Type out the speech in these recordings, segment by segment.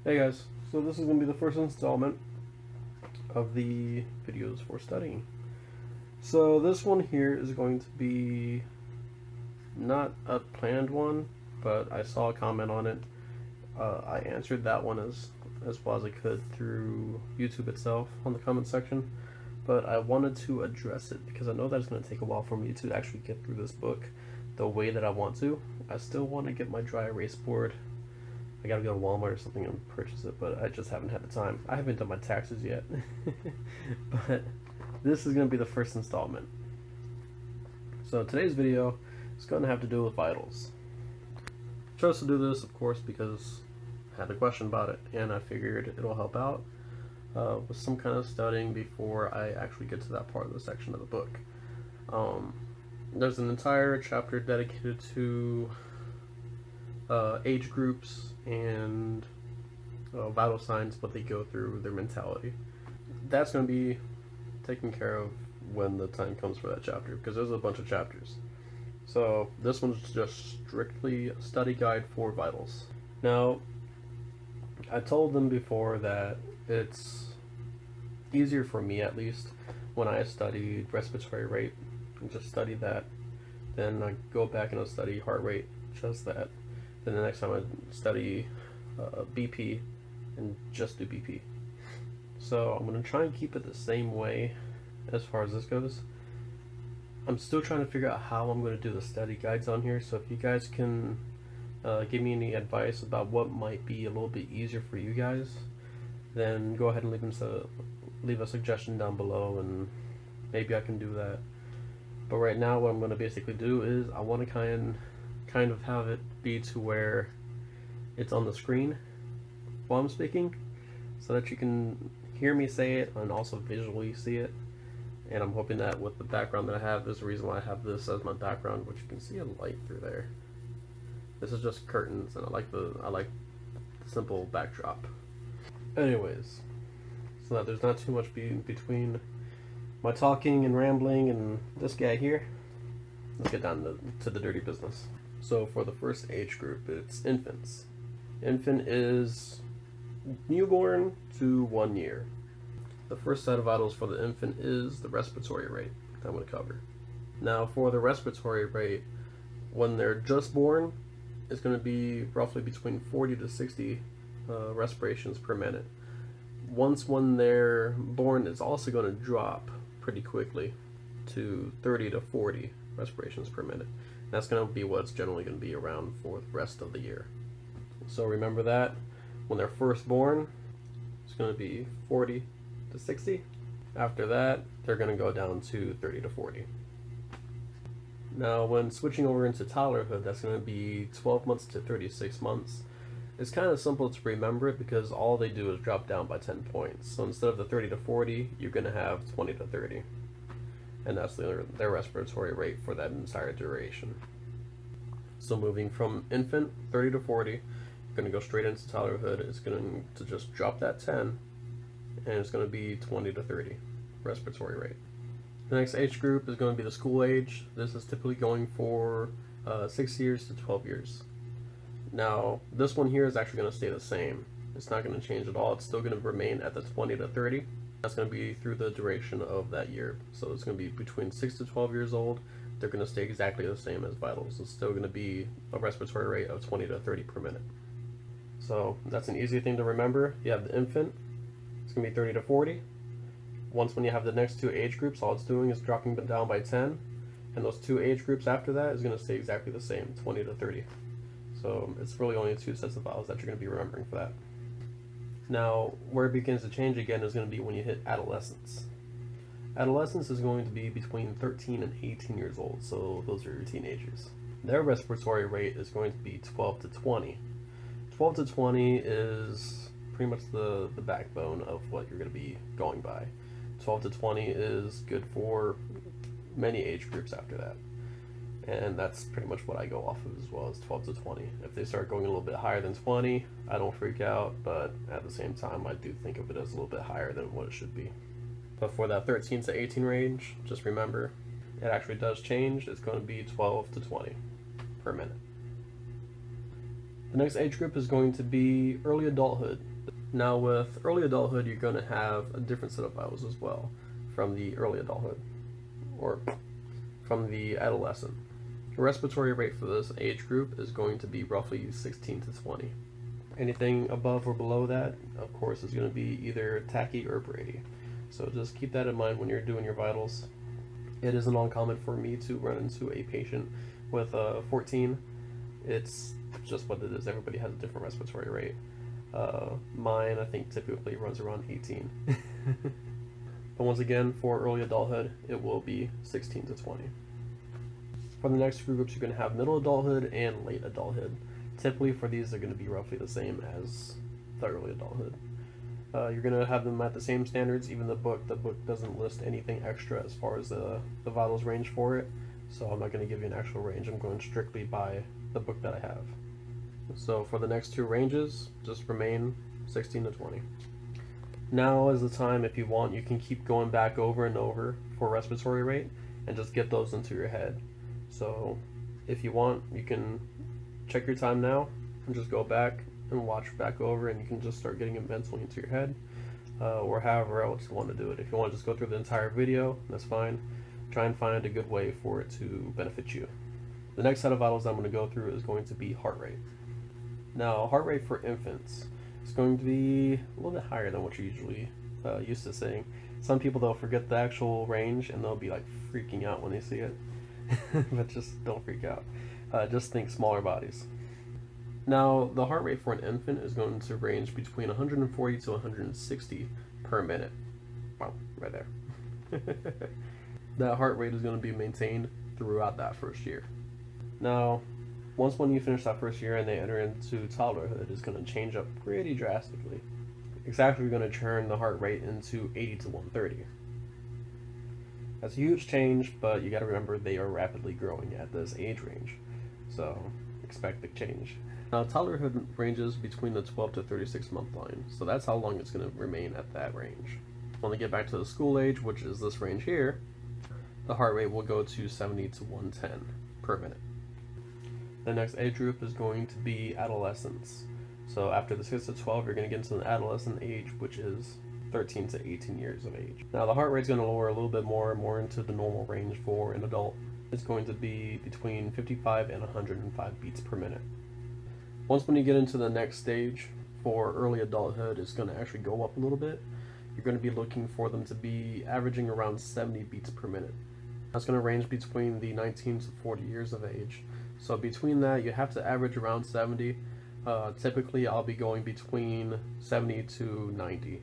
Hey guys, so this is going to be the first installment of the videos for studying. So this one here is going to be not a planned one, but I saw a comment on it. I answered that one as well as I could through YouTube itself on the comment section, but I wanted to address it because I know that it's going to take a while for me to actually get through this book the way that I want to. I still want to get my dry erase board. I gotta go to Walmart or something and purchase it, but I just haven't had the time. I haven't done my taxes yet. But this is gonna be the first installment. So today's video is gonna have to do with vitals. I chose to do this, of course, because I had a question about it, and I figured it'll help out with some kind of studying before I actually get to that part of the section of the book. There's an entire chapter dedicated to age groups and vital signs, what they go through, their mentality. That's going to be taken care of when the time comes for that chapter, because there's a bunch of chapters. So this one's just strictly a study guide for vitals. Now, I told them before that it's easier for me, at least, when I studied respiratory rate and just study that. Then I go back and I study heart rate, just that. Then the next time I study BP and just do BP. So I'm going to try and keep it the same way as far as this goes. I'm still trying to figure out how I'm going to do the study guides on here, so if you guys can give me any advice about what might be a little bit easier for you guys, then go ahead and leave a suggestion down below and maybe I can do that. But right now what I'm going to basically do is I want to kind of have it be to where it's on the screen while I'm speaking, so that you can hear me say it and also visually see it. And I'm hoping that with the background that I have, there's a reason why I have this as my background, which you can see a light through there. This is just curtains, and I like the simple backdrop. Anyways, so that there's not too much between my talking and rambling and this guy here, let's get down to the dirty business. So for the first age group, it's infants. Infant is newborn to 1 year. The first set of vitals for the infant is the respiratory rate that I'm going to cover. Now for the respiratory rate, when they're just born, it's going to be roughly between 40 to 60 respirations per minute. When they're born, it's also going to drop pretty quickly to 30 to 40 respirations per minute. That's going to be what it's generally going to be around for the rest of the year. So remember that when they're first born, it's going to be 40 to 60. After that, they're going to go down to 30 to 40. Now when switching over into toddlerhood, that's going to be 12 months to 36 months. It's kind of simple to remember it because all they do is drop down by 10 points. So instead of the 30 to 40, you're going to have 20 to 30. And that's their respiratory rate for that entire duration. So moving from infant, 30 to 40, you're going to go straight into toddlerhood. It's going to just drop that 10, and it's going to be 20 to 30 respiratory rate. The next age group is going to be the school age. This is typically going for 6 years to 12 years. Now, this one here is actually going to stay the same. It's not going to change at all. It's still going to remain at the 20 to 30. That's going to be through the duration of that year. So it's going to be between 6 to 12 years old. They're going to stay exactly the same as vitals. It's still going to be a respiratory rate of 20 to 30 per minute. So that's an easy thing to remember. You have the infant, it's going to be 30 to 40. When you have the next two age groups, all it's doing is dropping them down by 10. And those two age groups after that is going to stay exactly the same, 20 to 30. So it's really only two sets of vitals that you're going to be remembering for that. Now, where it begins to change again is going to be when you hit adolescence. Adolescence is going to be between 13 and 18 years old, so those are your teenagers. Their respiratory rate is going to be 12 to 20. 12 to 20 is pretty much the backbone of what you're going to be going by. 12 to 20 is good for many age groups after that. And that's pretty much what I go off of as well, as 12 to 20. If they start going a little bit higher than 20, I don't freak out, but at the same time, I do think of it as a little bit higher than what it should be. But for that 13 to 18 range, just remember, it actually does change. It's going to be 12 to 20 per minute. The next age group is going to be early adulthood. Now with early adulthood, you're going to have a different set of vitals as well from the early adulthood, or from the adolescent. The respiratory rate for this age group is going to be roughly 16 to 20. Anything above or below that, of course, is going to be either tachy or brady. So just keep that in mind when you're doing your vitals. It isn't uncommon for me to run into a patient with 14. It's just what it is. Everybody has a different respiratory rate. Mine, I think, typically runs around 18. But once again, for early adulthood, it will be 16 to 20. For the next groups, you're going to have middle adulthood and late adulthood. Typically for these, they're going to be roughly the same as the early adulthood. You're going to have them at the same standards, even the book doesn't list anything extra as far as the vitals range for it. So I'm not going to give you an actual range. I'm going strictly by the book that I have. So for the next two ranges, just remain 16 to 20. Now is the time, if you want, you can keep going back over and over for respiratory rate and just get those into your head. So if you want, you can check your time now and just go back and watch back over, and you can just start getting it mentally into your head, or however else you want to do it. If you want to just go through the entire video, that's fine. Try and find a good way for it to benefit you. The next set of vitals I'm going to go through is going to be heart rate. Now, heart rate for infants is going to be a little bit higher than what you're usually used to seeing. Some people, they'll forget the actual range and they'll be like freaking out when they see it. But just don't freak out. Just think smaller bodies. Now, the heart rate for an infant is going to range between 140 to 160 per minute. Wow, right there. That heart rate is going to be maintained throughout that first year. Now, when you finish that first year and they enter into toddlerhood, it's going to change up pretty drastically. It's actually going to turn the heart rate into 80 to 130. That's a huge change, but you got to remember they are rapidly growing at this age range. So, expect the change. Now, toddlerhood ranges between the 12 to 36 month line, so that's how long it's going to remain at that range. When they get back to the school age, which is this range here, the heart rate will go to 70 to 110 per minute. The next age group is going to be adolescents. So after the 6 to 12, you're going to get into the adolescent age, which is 13 to 18 years of age. Now, the heart rate's going to lower a little bit more into the normal range for an adult. It's going to be between 55 and 105 beats per minute. When you get into the next stage for early adulthood, it's going to actually go up a little bit. You're going to be looking for them to be averaging around 70 beats per minute. That's going to range between the 19 to 40 years of age. So between that, you have to average around 70. Typically, I'll be going between 70 to 90.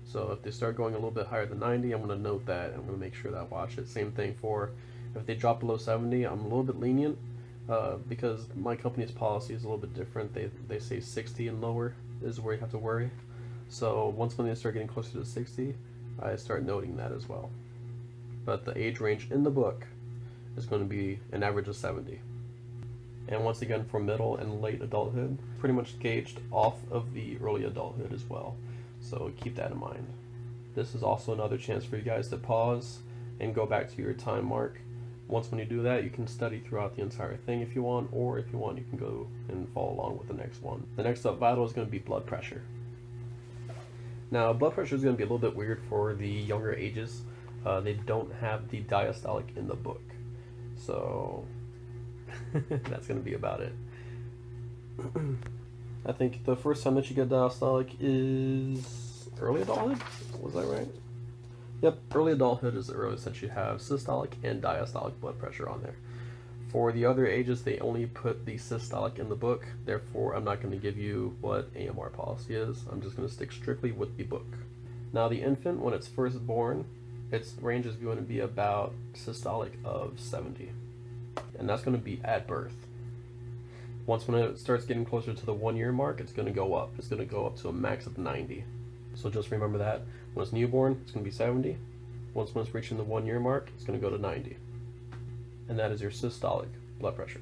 So if they start going a little bit higher than 90, I'm going to note that. I'm going to make sure that I watch it. Same thing for if they drop below 70, I'm a little bit lenient because my company's policy is a little bit different. They say 60 and lower is where you have to worry. So when they start getting closer to 60, I start noting that as well. But the age range in the book is going to be an average of 70. And once again, for middle and late adulthood, pretty much gauged off of the early adulthood as well. So keep that in mind. This is also another chance for you guys to pause and go back to your time mark. When you do that, you can study throughout the entire thing if you want, or if you want, you can go and follow along with the next one. The next up vital is going to be blood pressure. Now, blood pressure is going to be a little bit weird for the younger ages. They don't have the diastolic in the book. So that's going to be about it. I think the first time that you get diastolic is early adulthood. Was that right? Yep, early adulthood is the earliest that you have systolic and diastolic blood pressure on there. For the other ages, they only put the systolic in the book. Therefore, I'm not going to give you what AMR policy is. I'm just going to stick strictly with the book. Now, the infant, when it's first born, its range is going to be about systolic of 70. And that's going to be at birth. When it starts getting closer to the 1 year mark, it's going to go up. It's going to go up to a max of 90. So just remember that. When it's newborn, it's going to be 70. When it's reaching the 1 year mark, it's going to go to 90. And that is your systolic blood pressure.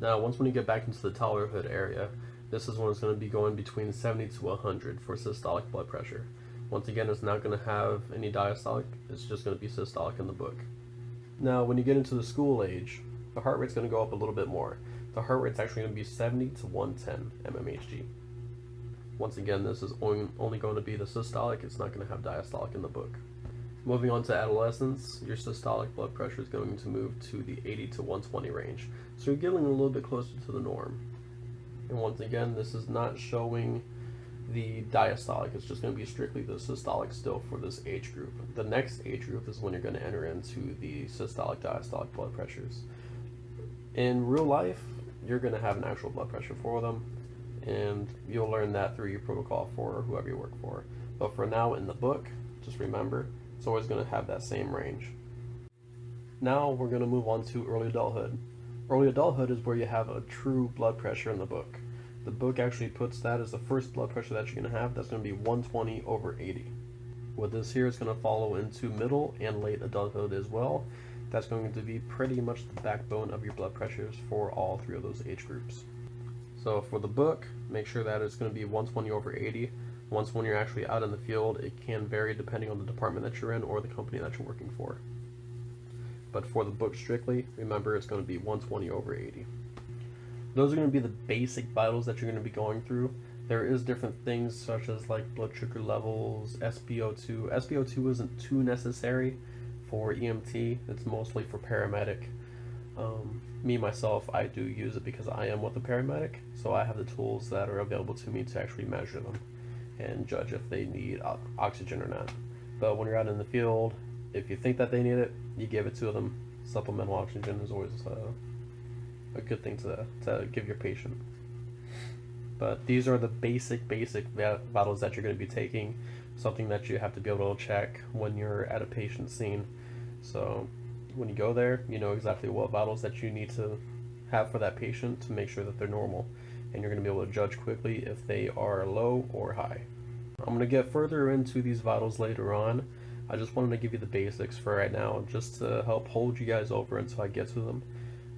Now, when you get back into the toddlerhood area, this is when it's going to be going between 70 to 100 for systolic blood pressure. Once again, it's not going to have any diastolic. It's just going to be systolic in the book. Now, when you get into the school age, the heart rate's going to go up a little bit more. the heart rate's actually going to be 70 to 110 mmHg. Once again, this is only going to be the systolic. It's not going to have diastolic in the book. Moving on to adolescence, your systolic blood pressure is going to move to the 80 to 120 range. So you're getting a little bit closer to the norm. And once again, this is not showing the diastolic. It's just going to be strictly the systolic still for this age group. The next age group is when you're going to enter into the systolic, diastolic blood pressures. In real life, you're going to have an actual blood pressure for them, and you'll learn that through your protocol for whoever you work for. But for now, in the book, just remember, it's always going to have that same range. Now we're going to move on to early adulthood. Early adulthood is where you have a true blood pressure in the book. The book actually puts that as the first blood pressure that you're going to have. That's going to be 120 over 80. With this here, it's going to follow into middle and late adulthood as well. That's going to be pretty much the backbone of your blood pressures for all three of those age groups. So for the book, make sure that it's going to be 120 over 80. Once when you're actually out in the field, it can vary depending on the department that you're in or the company that you're working for. But for the book strictly, remember it's going to be 120 over 80. Those are going to be the basic vitals that you're going to be going through. There is different things such as like blood sugar levels, SpO2. SpO2 isn't too necessary for EMT. It's mostly for paramedic. Me, myself, I do use it because I am with a paramedic, so I have the tools that are available to me to actually measure them and judge if they need oxygen or not. But when you're out in the field, if you think that they need it, you give it to them. Supplemental oxygen is always a good thing to give your patient. But these are the basic vitals that you're going to be taking, something that you have to be able to check when you're at a patient scene. So when you go there, you know exactly what vitals that you need to have for that patient to make sure that they're normal, and you're going to be able to judge quickly if they are low or high. I'm going to get further into these vitals later on. I just wanted to give you the basics for right now, just to help hold you guys over until I get to them.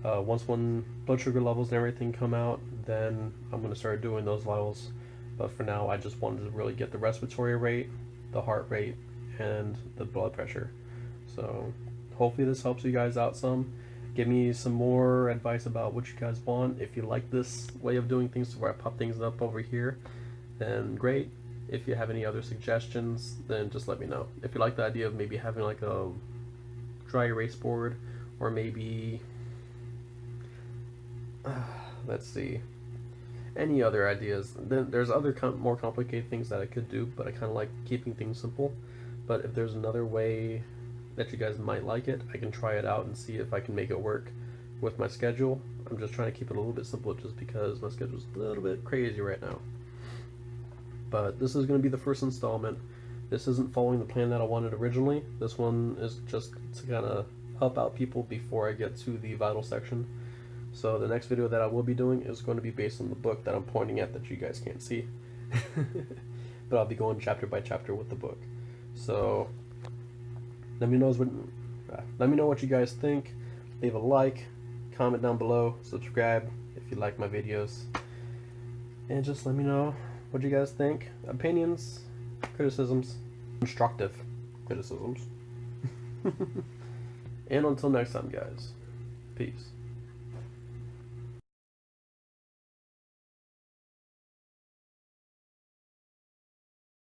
Once when blood sugar levels and everything come out, then I'm going to start doing those vitals. But for now, I just wanted to really get the respiratory rate, the heart rate, and the blood pressure. So hopefully this helps you guys out some. Give me some more advice about what you guys want. If you like this way of doing things where I pop things up over here, then great. If you have any other suggestions, then just let me know. If you like the idea of maybe having like a dry erase board, or maybe let's see, any other ideas, then there's other more complicated things that I could do, but I kind of like keeping things simple. But if there's another way that you guys might like it, I can try it out and see if I can make it work with my schedule. I'm just trying to keep it a little bit simple just because my schedule's a little bit crazy right now. But this is going to be the first installment. This isn't following the plan that I wanted originally. This one is just to kind of help out people before I get to the vital section. So the next video that I will be doing is going to be based on the book that I'm pointing at that you guys can't see. But I'll be going chapter by chapter with the book. So let me know what you guys think. Leave a like, comment down below, subscribe if you like my videos, and just let me know what you guys think. Opinions, criticisms, constructive criticisms. And until next time, guys, peace.